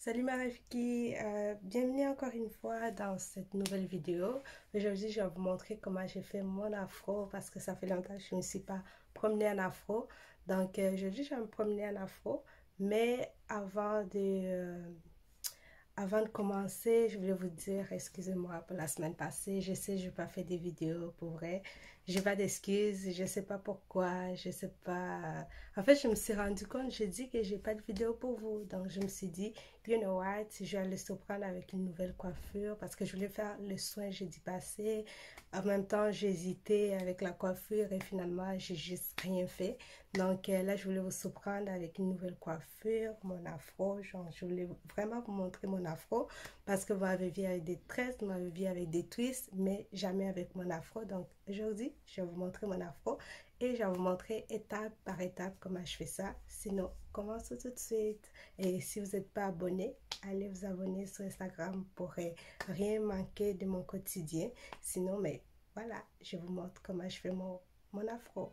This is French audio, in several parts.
Salut Marifki, bienvenue encore une fois dans cette nouvelle vidéo. Aujourd'hui, je vais vous montrer comment j'ai fait mon afro parce que ça fait longtemps que je ne me suis pas promenée en afro. Donc aujourd'hui, je vais me promener en afro, mais avant de commencer, je voulais vous dire, excusez-moi pour la semaine passée, je sais, je n'ai pas fait des vidéos pour vrai. J'ai pas d'excuses, je sais pas pourquoi, je sais pas. En fait, je me suis rendu compte, j'ai dit que j'ai pas de vidéo pour vous. Donc, je me suis dit, you know what, je vais aller surprendre avec une nouvelle coiffure parce que je voulais faire le soin jeudi passé. En même temps, j'ai hésité avec la coiffure et finalement, j'ai juste rien fait. Donc là, je voulais vous surprendre avec une nouvelle coiffure, mon afro. Genre, je voulais vraiment vous montrer mon afro parce que vous m'avez vu avec des tresses, vous m'avez vu avec des twists, mais jamais avec mon afro. Donc aujourd'hui, je vais vous montrer mon afro et je vais vous montrer étape par étape comment je fais ça. Sinon, commençons tout de suite. Et si vous n'êtes pas abonné, allez vous abonner sur Instagram pour rien manquer de mon quotidien. Sinon, mais voilà, je vous montre comment je fais mon afro.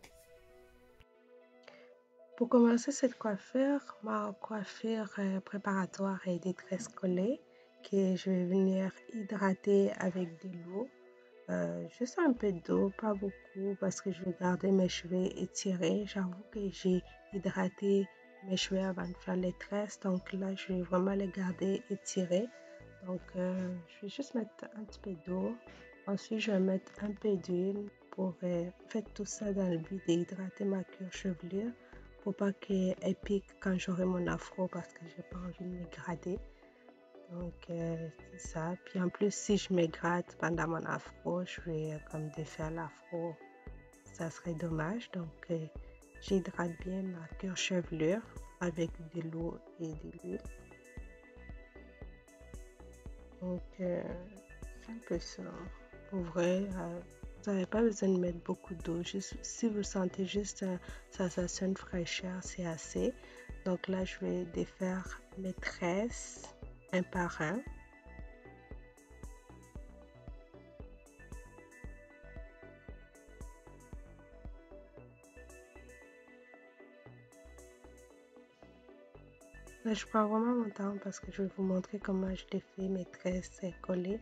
Pour commencer cette coiffure, ma coiffure préparatoire est des tresses collées que je vais venir hydrater avec de l'eau. Juste un peu d'eau, pas beaucoup parce que je vais garder mes cheveux étirés. J'avoue que j'ai hydraté mes cheveux avant de faire les tresses, donc là je vais vraiment les garder étirés. Donc je vais juste mettre un petit peu d'eau. Ensuite je vais mettre un peu d'huile pour faire tout ça dans le but d'hydrater ma cuir chevelure pour pas qu'elle pique quand j'aurai mon afro parce que j'ai pas envie de me gratter. Donc c'est ça. Puis en plus si je me gratte pendant mon afro, je vais comme défaire l'afro. Ça serait dommage. Donc j'hydrate bien ma cuir chevelure avec de l'eau et de l'huile. Donc c'est un peu ça. Pour vrai, vous n'avez pas besoin de mettre beaucoup d'eau. Si vous sentez juste une sensation de fraîcheur, c'est assez. Donc là, je vais défaire mes tresses un par un. Là, je prends vraiment mon temps parce que je vais vous montrer comment je défais mes tresses collées.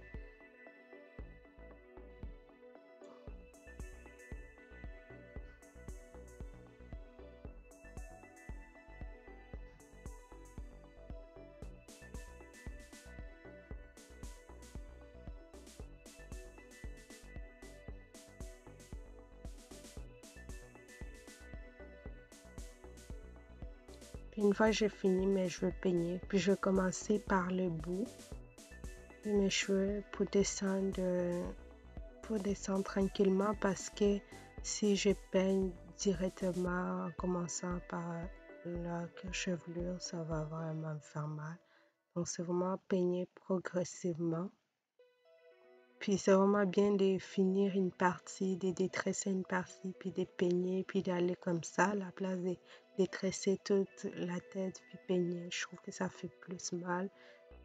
Puis une fois que j'ai fini mes cheveux peignés, puis je vais commencer par le bout de mes cheveux pour descendre tranquillement parce que si je peigne directement en commençant par la chevelure, ça va vraiment me faire mal. Donc c'est vraiment peigner progressivement. Puis c'est vraiment bien de finir une partie, de détresser une partie, puis de peigner, puis d'aller comme ça, à la place de détresser toute la tête, puis peigner. Je trouve que ça fait plus mal,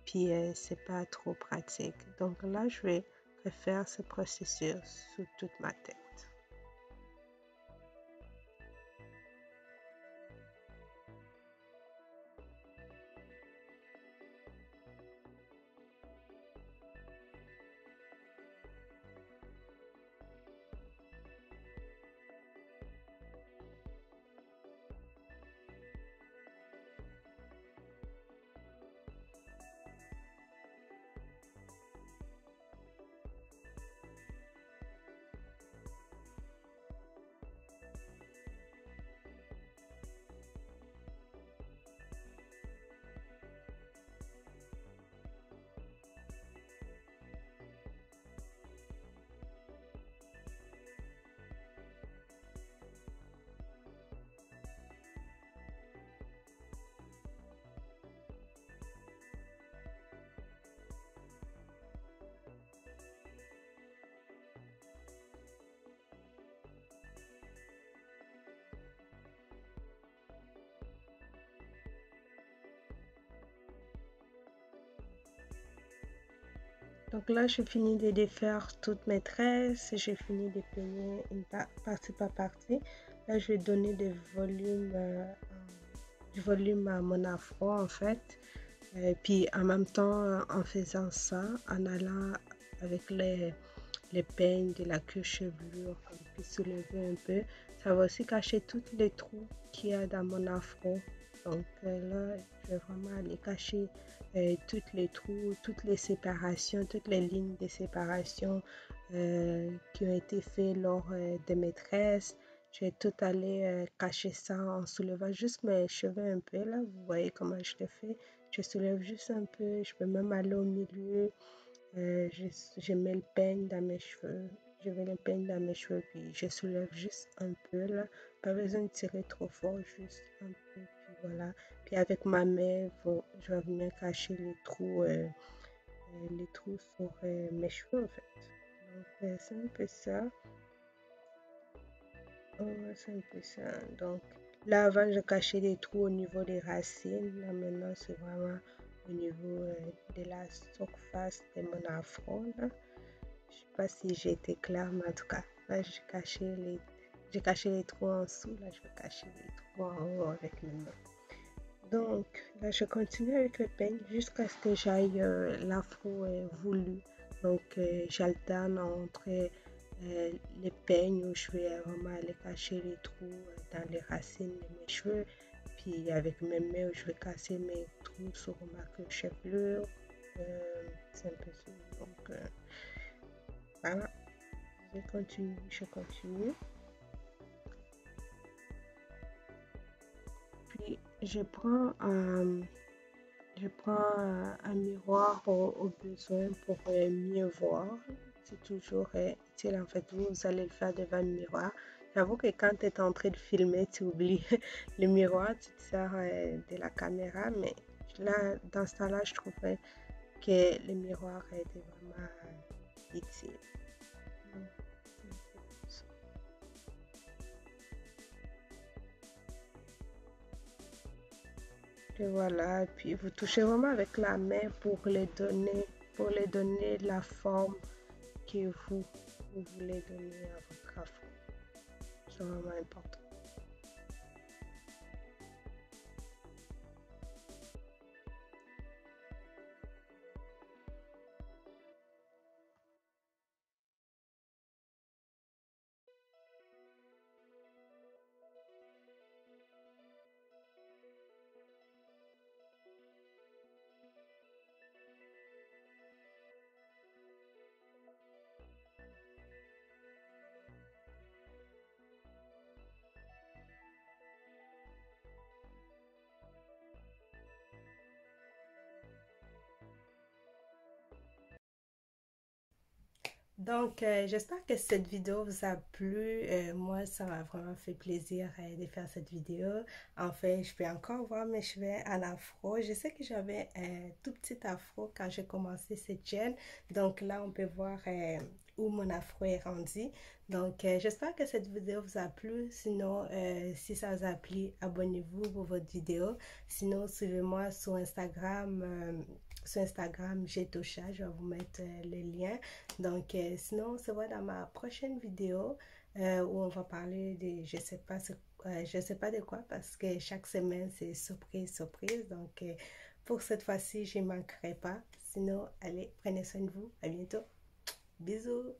puis c'est pas trop pratique. Donc là, je vais refaire ce processus sur toute ma tête. Donc là, j'ai fini de défaire toutes mes tresses, j'ai fini de peigner une partie par partie. Là, je vais donner du volume à mon afro en fait. Et puis en même temps, en faisant ça, en allant avec les peignes de la queue chevelure, puis soulever un peu, ça va aussi cacher tous les trous qu'il y a dans mon afro. Donc là, je vais vraiment aller cacher tous les trous, toutes les séparations, toutes les lignes de séparation qui ont été faites lors de mes tresses. Je vais tout aller cacher ça en soulevant juste mes cheveux un peu là. Vous voyez comment je le fais. Je soulève juste un peu. Je peux même aller au milieu. Je mets le peigne dans mes cheveux. Je mets le peigne dans mes cheveux puis je soulève juste un peu là. Pas besoin de tirer trop fort, juste un peu. Puis voilà. Puis avec ma main, je vais venir cacher les trous sur mes cheveux en fait. Donc c'est un peu ça. C'est un peu ça. Donc là, avant, je cachais les trous au niveau des racines. Là, maintenant, c'est vraiment au niveau de la surface de mon afro. Là. Je sais pas si j'ai été claire, mais en tout cas, là, j'ai caché les trous en dessous. Là, je vais cacher les trous en haut avec mes mains. Donc, là, je continue avec le peigne jusqu'à ce que j'aille l'afro voulu. Donc, j'alterne entre les peignes où je vais vraiment aller cacher les trous dans les racines de mes cheveux. Puis, avec mes mains où je vais casser mes trous sur ma queue chevelure. C'est un peu ça. Donc, voilà. Je continue, je continue. Puis, je prends un miroir au besoin pour mieux voir. C'est toujours utile en fait. Vous allez le faire devant le miroir. J'avoue que quand tu es en train de filmer, tu oublies le miroir, tu te sers de la caméra. Mais là, dans ce temps-là, je trouvais que le miroir était vraiment utile. Et voilà, puis vous touchez vraiment avec la main pour les donner la forme que vous voulez donner à votre afro. C'est vraiment important. Donc, j'espère que cette vidéo vous a plu. Moi, ça m'a vraiment fait plaisir de faire cette vidéo. En fait, je peux encore voir mes cheveux en afro. Je sais que j'avais un tout petit afro quand j'ai commencé cette chaîne. Donc là, on peut voir où mon afro est rendu. Donc, j'espère que cette vidéo vous a plu. Sinon, si ça vous a plu, abonnez-vous pour votre vidéo. Sinon, suivez-moi sur Instagram. Sur Instagram, Jetosha. Je vais vous mettre le lien. Donc, sinon, on se voit dans ma prochaine vidéo où on va parler de, je sais pas de quoi parce que chaque semaine, c'est surprise, surprise. Donc, pour cette fois-ci, je ne manquerai pas. Sinon, allez, prenez soin de vous. À bientôt. Bisous.